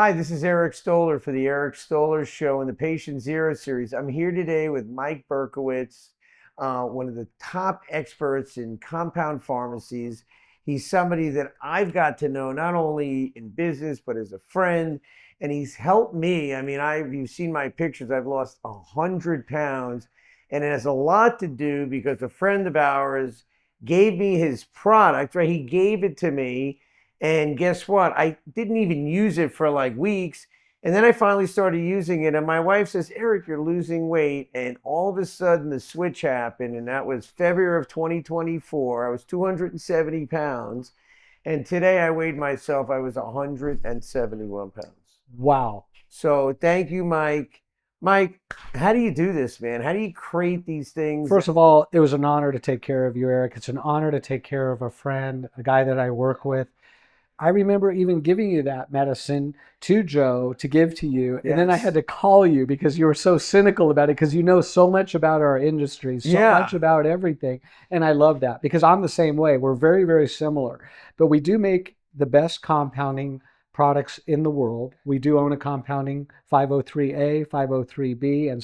Hi, this is Eric Stoller for the Eric Stoller Show and the Patient Zero series. I'm here today with Mike Berkowitz, one of the top experts in compound pharmacies. He's somebody that I've got to know not only in business, but as a friend. And he's helped me. I mean, you've seen my pictures. I've lost 100 pounds. And it has a lot to do because a friend of ours gave me his product, right? He gave it to me. And guess what? I didn't even use it for like weeks. And then I finally started using it. And my wife says, Eric, you're losing weight. And all of a sudden the switch happened. And that was February of 2024. I was 270 pounds. And today I weighed myself, I was 171 pounds. Wow. So thank you, Mike. Mike, how do you do this, man? How do you create these things? First of all, it was an honor to take care of you, Eric. It's an honor to take care of a friend, a guy that I work with. I remember even giving you that medicine to Joe to give to you. And then I had to call you because you were so cynical about it because you know so much about our industry, so much about everything. And I love that because I'm the same way. We're very, very similar. But we do make the best compounding products in the world. We do own a compounding 503A, 503B, and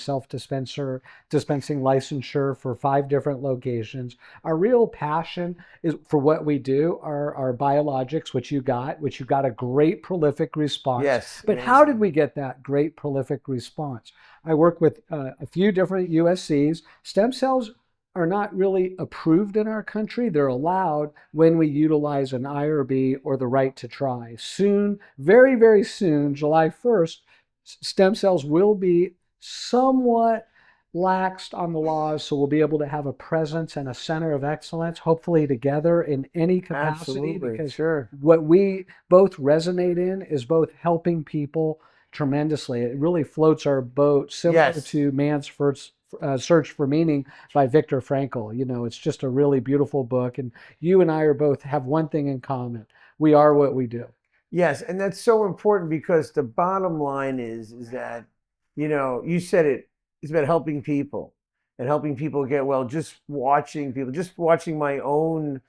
dispensing licensure for 5 different locations. Our real passion is for what we do are our biologics, which you got a great prolific response. Yes. But how did we get that great prolific response? I work with a few different USCs. Stem cells are not really approved in our country. They're allowed when we utilize an IRB or the right to try. Soon, very, very soon, July 1st, stem cells will be somewhat laxed on the laws, so we'll be able to have a presence and a center of excellence, hopefully together in any capacity. Absolutely, because what we both resonate in is both helping people tremendously. It really floats our boat, similar to Man's First Search for Meaning by Viktor Frankl. You know, it's just a really beautiful book. And you and I are both have one thing in common. We are what we do. Yes, and that's so important because the bottom line is that, you know, you said it's about helping people and helping people get well. Just watching my own,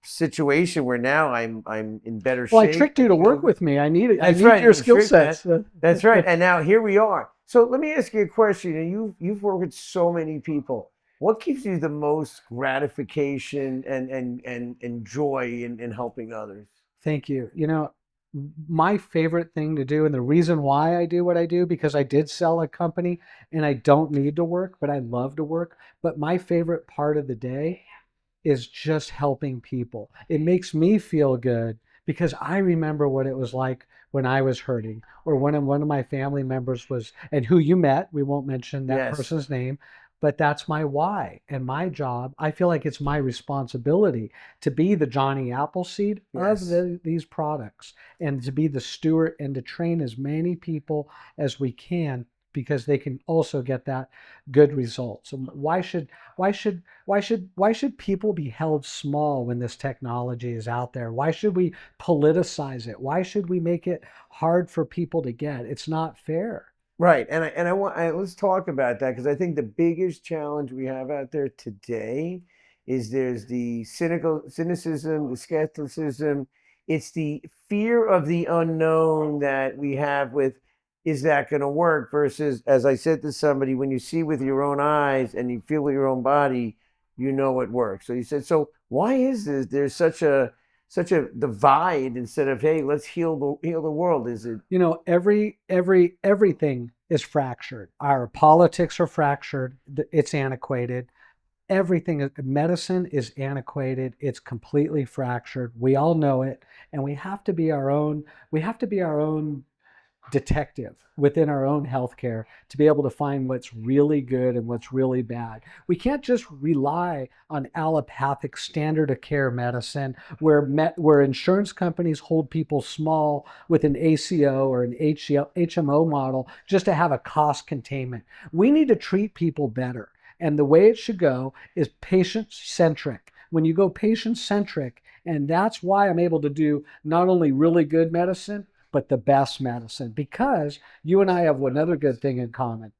situation where now I'm in better shape. Well, I tricked you to work with me. I need your skill sets. That's right. And now here we are. So let me ask you a question. You've worked with so many people. What gives you the most gratification and joy in helping others? Thank you. You know, my favorite thing to do, and the reason why I do what I do, because I did sell a company and I don't need to work, but I love to work. But my favorite part of the day is just helping people. It makes me feel good because I remember what it was like when I was hurting, or when one of my family members was, and who you met, we won't mention that person's name, but that's my why. And my job, I feel like it's my responsibility to be the Johnny Appleseed of these products, and to be the steward and to train as many people as we can, because they can also get that good results. And why should people be held small when this technology is out there? Why should we politicize it? Why should we make it hard for people to get? It's not fair. Right, and let's talk about that, because I think the biggest challenge we have out there today is there's the cynicism, the skepticism. It's the fear of the unknown that we have with, is that going to work? Versus, as I said to somebody, when you see with your own eyes and you feel with your own body, you know it works. So you said, so why is this? There's such a divide instead of, hey, let's heal the world. Is it? You know, everything is fractured. Our politics are fractured. It's antiquated. Everything, medicine is antiquated. It's completely fractured. We all know it, and we have to be our own detective within our own healthcare to be able to find what's really good and what's really bad. We can't just rely on allopathic standard of care medicine where insurance companies hold people small with an ACO or an HMO model just to have a cost containment. We need to treat people better. And the way it should go is patient-centric. When you go patient-centric, and that's why I'm able to do not only really good medicine, but the best medicine, because you and I have another good thing in common.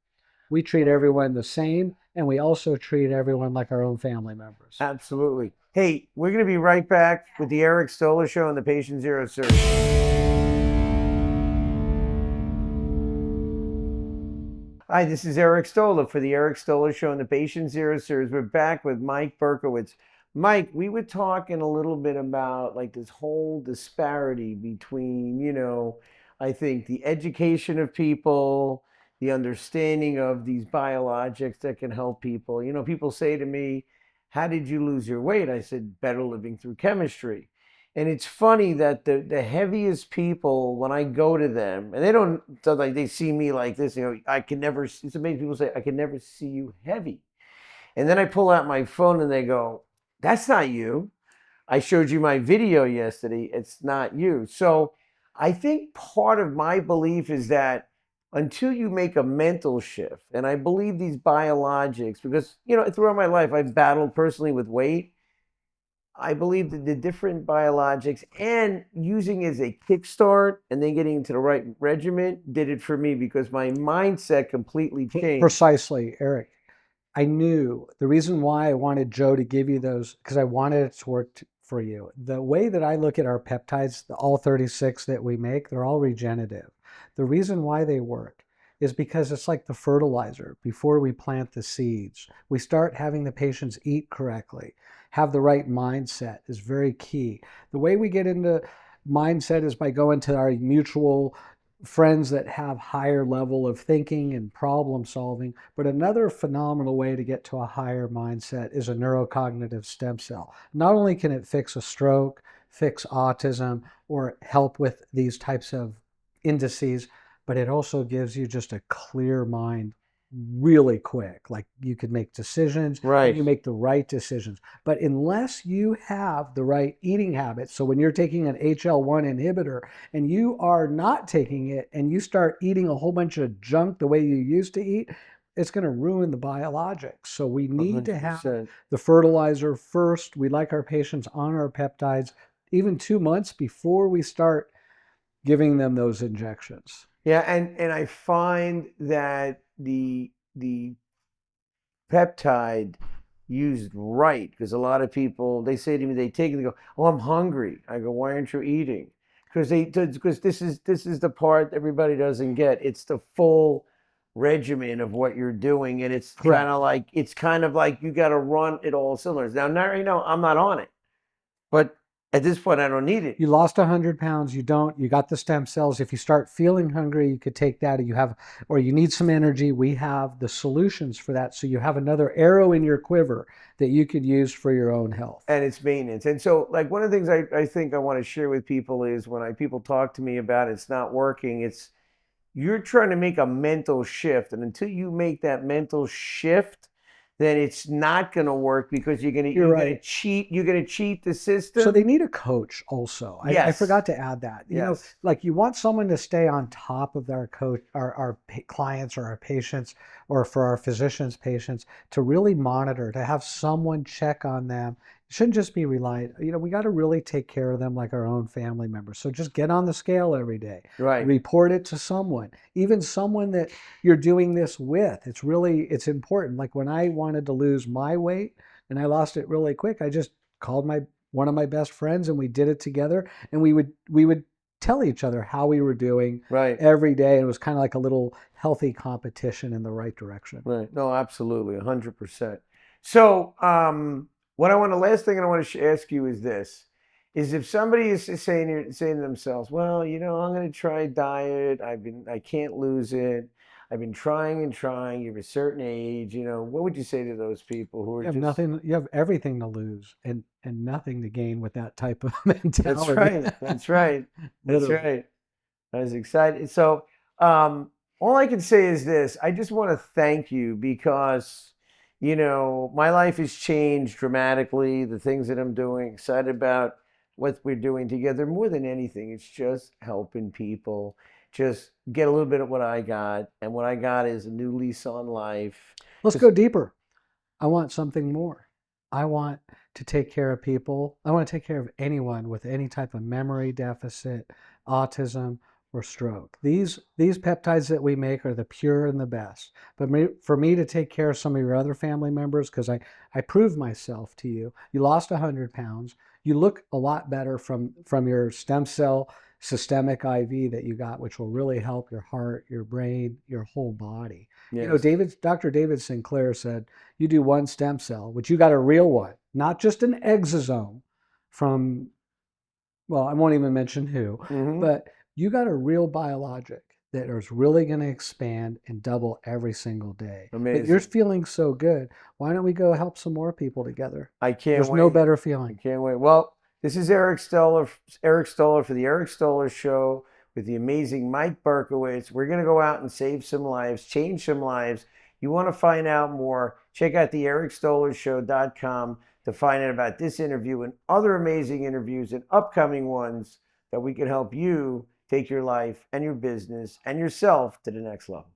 We treat everyone the same, and we also treat everyone like our own family members. Absolutely. Hey, we're going to be right back with the Eric Stoller Show and the Patient Zero series. Hi, this is Eric Stoller for the Eric Stoller Show and the Patient Zero series. We're back with Mike Berkowitz. Mike, we were talking a little bit about like this whole disparity between, I think the education of people, the understanding of these biologics that can help people. People say to me, how did you lose your weight? I said, better living through chemistry. And it's funny that the heaviest people, when I go to them, and they don't, so like they see me like this, I can never, it's amazing. People say, I can never see you heavy. And then I pull out my phone and they go, that's not you. I showed you my video yesterday. It's not you. So I think part of my belief is that until you make a mental shift, and I believe these biologics, because, throughout my life, I've battled personally with weight. I believe that the different biologics and using as a kickstart and then getting into the right regimen did it for me because my mindset completely changed. Precisely, Eric. I knew the reason why I wanted Joe to give you those, because I wanted it to work for you. The way that I look at our peptides, all 36 that we make, they're all regenerative. The reason why they work is because it's like the fertilizer before we plant the seeds. We start having the patients eat correctly, have the right mindset is very key. The way we get into mindset is by going to our mutual friends that have higher level of thinking and problem solving. But another phenomenal way to get to a higher mindset is a neurocognitive stem cell. Not only can it fix a stroke, fix autism, or help with these types of indices, but it also gives you just a clear mind really quick. Like you can make decisions and you Right. make the right decisions. But unless you have the right eating habits, so when you're taking an HL1 inhibitor and you are not taking it and you start eating a whole bunch of junk the way you used to eat, it's going to ruin the biologics. So we need to have 100%. the fertilizer first. We like our patients on our peptides even 2 months before we start giving them those injections. Yeah, and I find that the peptide used right, because a lot of people, they say to me, they take it, they go, oh, I'm hungry. I go, why aren't you eating? Because this is the part everybody doesn't get. It's the full regimen of what you're doing, and Correct. it's kind of like you got to run it all cylinders. Now right now I'm not on it, but at this point I don't need it. You lost 100 pounds, you got the stem cells. If you start feeling hungry, you could take that, or you need some energy. We have the solutions for that. So you have another arrow in your quiver that you could use for your own health. And it's maintenance. And so, like, one of the things I think I want to share with people is when people talk to me about it's not working, it's you're trying to make a mental shift. And until you make that mental shift, then it's not going to work because You're right. you're going to cheat the So they system. need a coach also. I Yes. forgot to add that. Yes. Like you want someone to stay on top of their coach, our clients or our patients, or for our physicians' patients to really monitor, to have someone check on them. It shouldn't just be reliant. We got to really take care of them like our own family members. So just get on the scale every day, Right. report it to someone, even someone that you're doing this with. It's important. Like when I wanted to lose my weight and I lost it really quick, I just called my one of my best friends and we did it together, and we would tell each other how we were doing Right. every day. It was kind of like a little healthy competition in the right direction. Right. No, absolutely. 100%. So, the last thing I want to ask you is this, is if somebody is saying to themselves, well, I'm going to try diet. I can't lose it. I've been trying and trying. You're a certain age, what would you say to those people who are just, You have everything to lose and nothing to gain with that type of that's mentality. right. That's right. That's Literally. right. I was excited. So, all I can say is this: I just want to thank you because, my life has changed dramatically. The things that I'm doing, excited about what we're doing together. More than anything, it's just helping people just get a little bit of what I got, and what I got is a new lease on life. Let's Because go deeper. I want something more. I want to take care of people. I want to take care of anyone with any type of memory deficit, autism, or stroke. These peptides that we make are the pure and the best. But for me to take care of some of your other family members, because I proved myself to you. You lost 100 pounds. You look a lot better from your stem cell systemic IV that you got, which will really help your heart, your brain, your whole body. Yes. Dr. David Sinclair said, you do one stem cell, which you got a real one, not just an exosome from, well, I won't even mention who, Mm-hmm. but you got a real biologic that is really going to expand and double every single day. But you're Amazing. feeling so good. Why don't we go help some more people together? I can't There's no wait. better I feeling. can't wait. Well, this is Eric Stoller for the Eric Stoller Show with the amazing Mike Berkowitz. We're going to go out and save some lives, change some lives. You want to find out more, check out the ericstollershow.com to find out about this interview and other amazing interviews and upcoming ones that we can help you take your life and your business and yourself to the next level.